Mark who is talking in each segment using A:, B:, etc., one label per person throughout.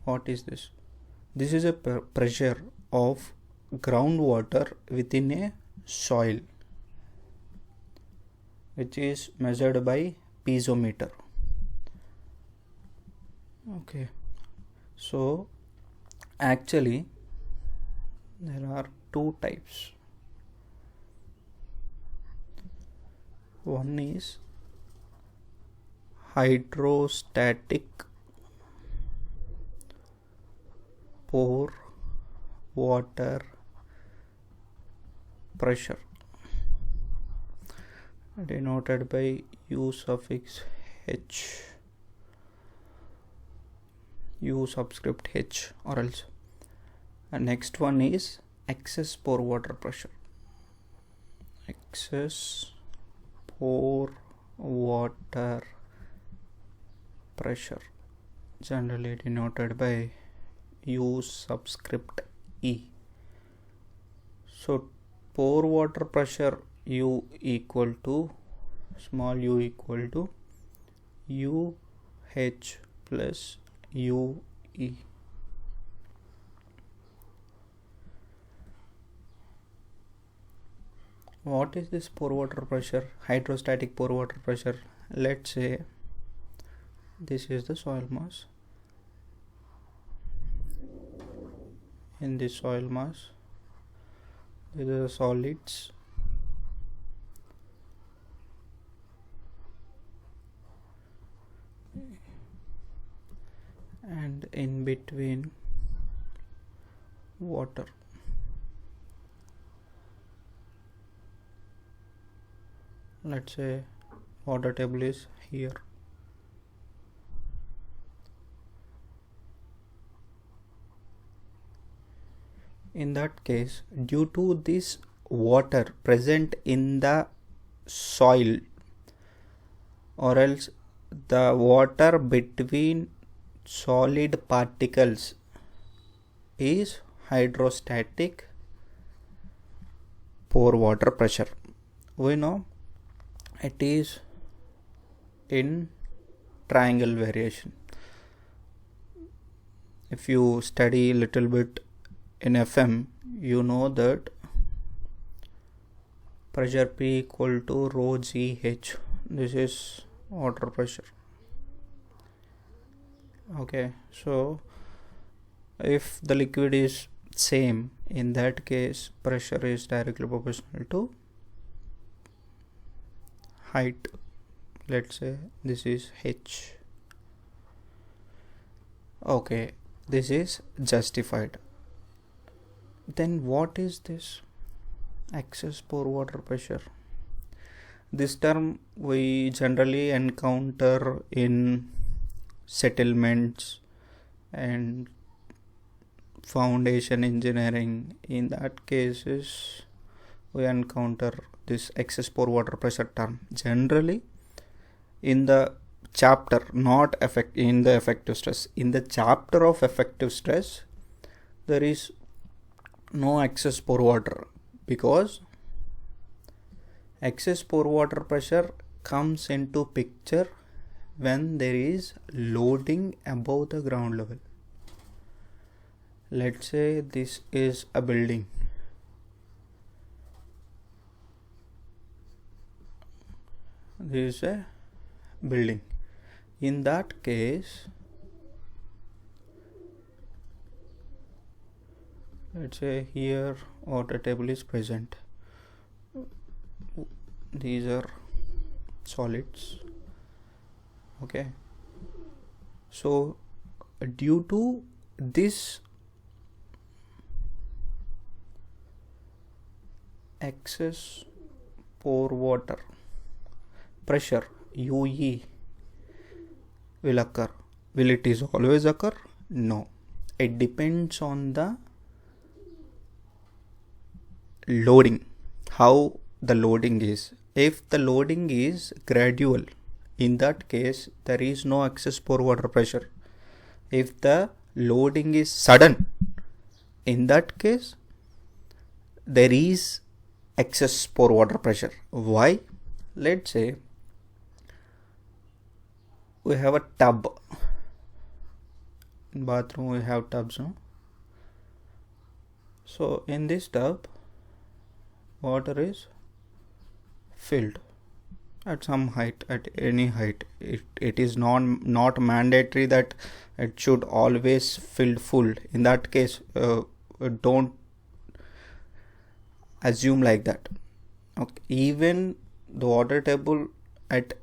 A: What is this? This is a pressure of groundwater within a soil, which is measured by piezometer. Okay, so actually there are two types. One is hydrostatic pore water pressure, denoted by U suffix H, U subscript H or else. And next one is excess pore water pressure. Excess pore water pressure, generally denoted by U subscript E. So pore water pressure U equal to small u equal to UH plus UE. What is this pore water pressure? Hydrostatic pore water pressure. Let's say this is the soil mass. In this soil mass, these are the solids. And in between, water. Let's say water table is here. In that case, due to this water present in the soil, or else the water between solid particles is hydrostatic pore water pressure. We know it is in triangle variation. If you study a little bit in FM, you know that pressure P equal to rho GH. This is water pressure. Okay, so if the liquid is same, in that case pressure is directly proportional to height. Let's say this is H. Okay, this is justified. Then what is this excess pore water pressure? This term we generally encounter in settlements and foundation engineering. In that cases we encounter this excess pore water pressure term. Generally in the chapter, not in the effective stress. In the chapter of effective stress, there is no excess pore water, because excess pore water pressure comes into picture when there is loading above the ground level. Let's say this is a building. This is a building. In that case, let's say here water table is present. These are solids. Okay, so due to this excess pore water pressure, UE will occur. Will it is always occur? No, it depends on the loading, how the loading is. If the loading is gradual, in that case there is no excess pore water pressure. If the loading is sudden, in that case there is excess pore water pressure. Why? Let's say we have a tub. In bathroom we have tubs, no? So in this tub water is filled at some height, at any height. It is not mandatory that it should always filled full. In that case, don't assume like that. Okay. Even the water table at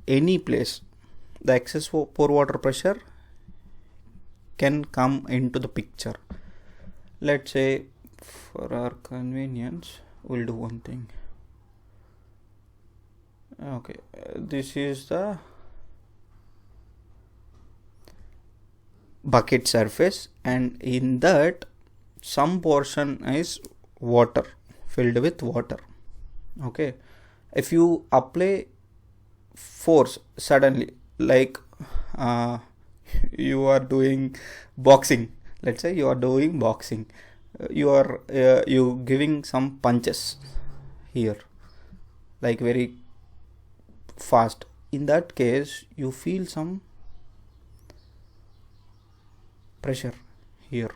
A: any place, the excess pore water pressure can come into the picture. Let's say for our convenience we'll do one thing. Okay, this is the bucket surface, and in that some portion is water, filled with water. Okay, if you apply force suddenly, like you are doing boxing, let's say you are doing boxing, you giving some punches here, like very fast. In that case you feel some pressure here.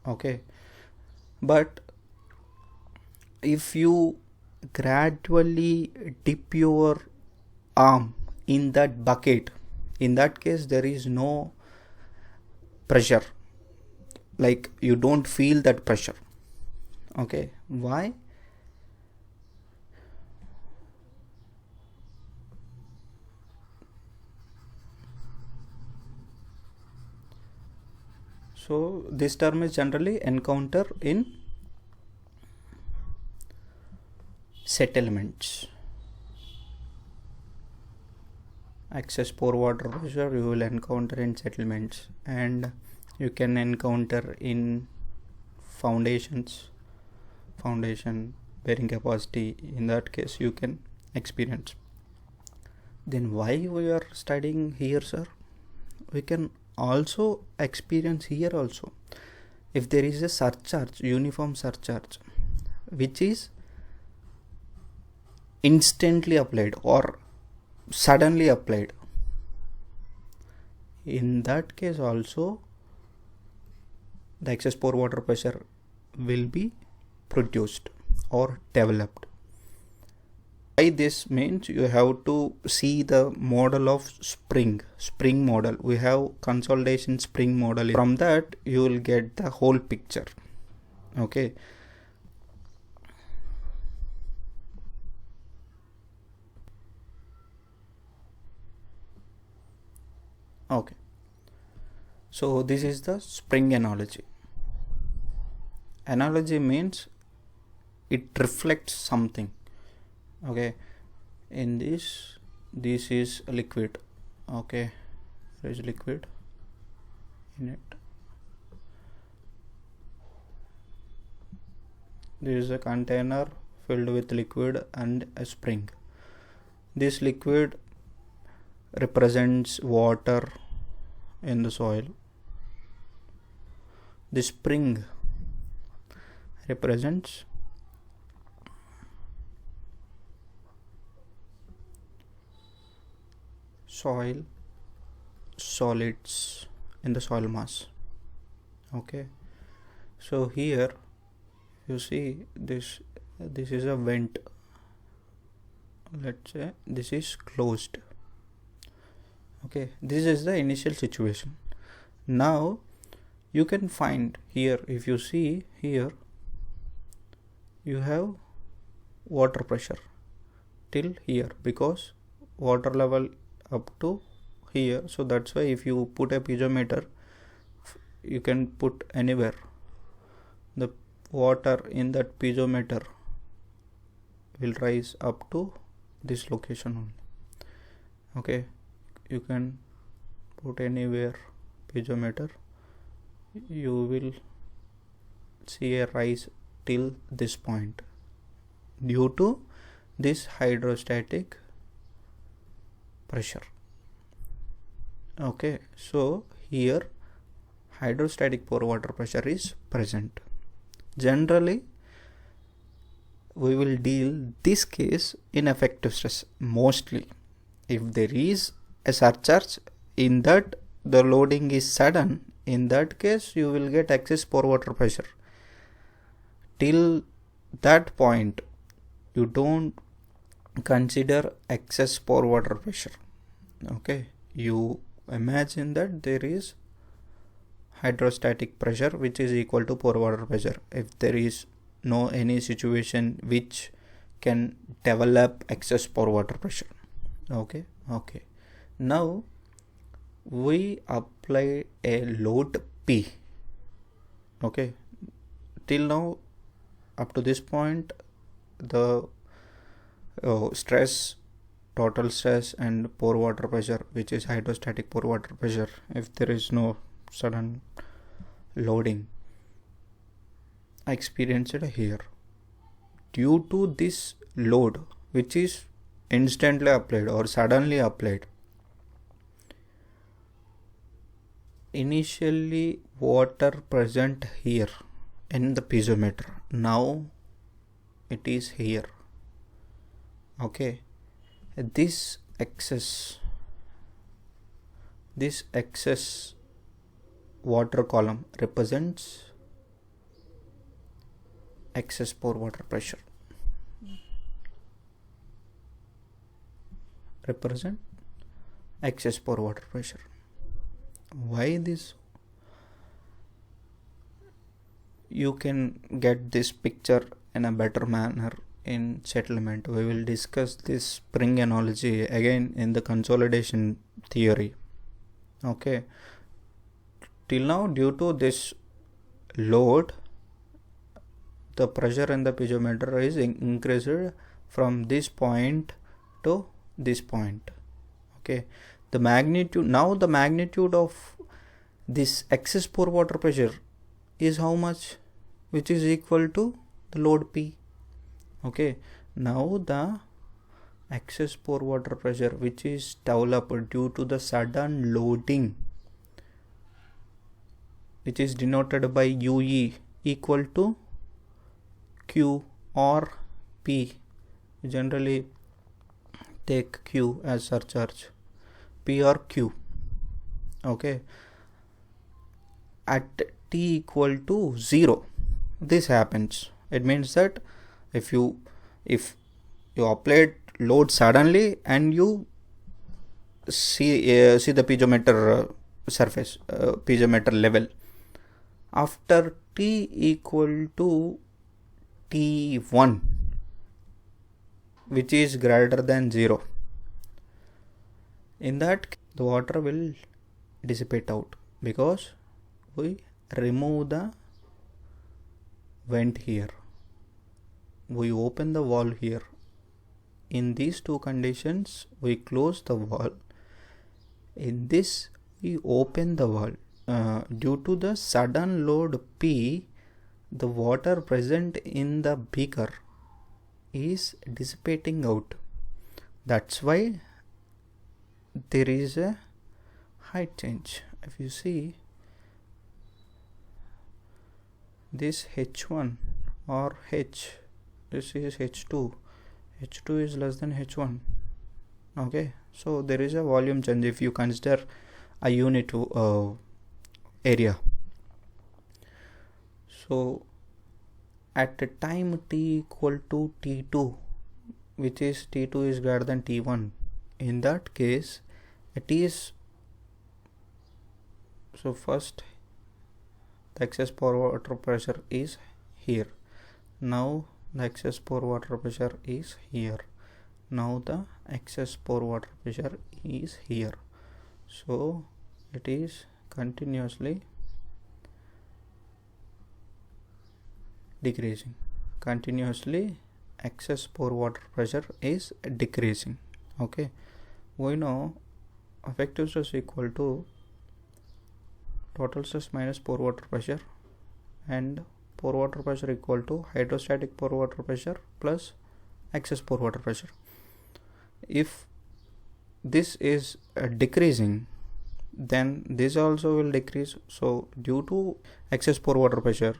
A: Okay, but if you gradually dip your arm in that bucket, in that case there is no pressure, like you don't feel that pressure. Okay, why? So this term is generally encountered in settlements. Excess pore water pressure you will encounter in settlements, and you can encounter in foundation bearing capacity. In that case you can experience. Then why we are studying here, sir? We can also experience here also if there is a surcharge, uniform surcharge, which is instantly applied or suddenly applied. In that case also the excess pore water pressure will be produced or developed. Why this means, you have to see the model of spring model. We have consolidation spring model. From that you will get the whole picture. Okay, okay, so this is the spring analogy. Analogy means it reflects something. Okay, in this is liquid. Okay, there is liquid in it. This is a container filled with liquid and a spring. This liquid represents water in the soil. The spring represents soil solids in the soil mass. Okay, so here you see this is a vent. Let's say this is closed. Okay, this is the initial situation. Now you can find here, if you see here, you have water pressure till here because water level up to here. So that's why if you put a piezometer, you can put anywhere, the water in that piezometer will rise up to this location only. Okay, you can put anywhere piezometer, you will see a rise till this point due to this hydrostatic pressure. Okay, so here hydrostatic pore water pressure is present. Generally we will deal this case in effective stress mostly. If there is a surcharge, in that the loading is sudden, in that case you will get excess pore water pressure. Till that point you don't consider excess pore water pressure. Okay, you imagine that there is hydrostatic pressure which is equal to pore water pressure. If there is no any situation which can develop excess pore water pressure. Okay. Now we apply a load P. Okay, till now up to this point the stress, total stress and pore water pressure, which is hydrostatic pore water pressure, if there is no sudden loading, I experienced it here. Due to this load which is instantly applied or suddenly applied, initially water present here in the piezometer, now it is here. Okay, this excess water column represents excess pore water pressure. Why this? You can get this picture in a better manner in settlement. We will discuss this spring analogy again in the consolidation theory. Okay, till now due to this load, the pressure in the piezometer is increased from this point to this point. Okay, the magnitude of this excess pore water pressure is how much, which is equal to the load P. Okay, now the excess pore water pressure which is developed due to the sudden loading, which is denoted by UE, equal to Q or P. We generally take Q as surcharge, P or Q. Okay, at T equal to 0 this happens. It means that if you apply load suddenly and you see the piezometer surface, piezometer level, after T equal to T1, which is greater than 0, in that the water will dissipate out, because we remove the vent here, we open the valve here. In these two conditions we close the valve, in this we open the valve. Due to the sudden load P, the water present in the beaker is dissipating out. That's why there is a height change. If you see this H1 or H, this is H2 is less than H1. Okay, so there is a volume change if you consider a unit area. So at the time T equal to T2, which is T2 is greater than T1, in that case it is, so first the excess pore water pressure is here, now the excess pore water pressure is here, now the excess pore water pressure is here. So it is continuously decreasing, excess pore water pressure is decreasing. Okay, we know effective stress equal to total stress minus pore water pressure, and pore water pressure equal to hydrostatic pore water pressure plus excess pore water pressure. If this is decreasing, then this also will decrease. So due to excess pore water pressure,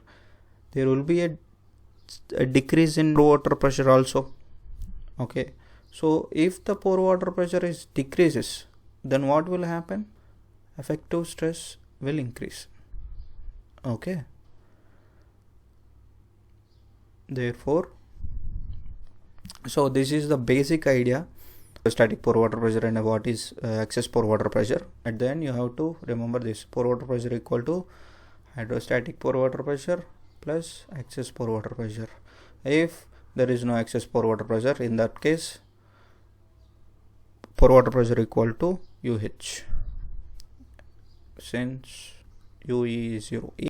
A: there will be a decrease in pore water pressure also. Okay, so if the pore water pressure is decreases, then what will happen? effective stress will increase. Okay, therefore, so this is the basic idea, static pore water pressure and what is excess pore water pressure. At the end you have to remember this: pore water pressure equal to hydrostatic pore water pressure plus excess pore water pressure. If there is no excess pore water pressure, in that case pore water pressure equal to UH, since UE is 0.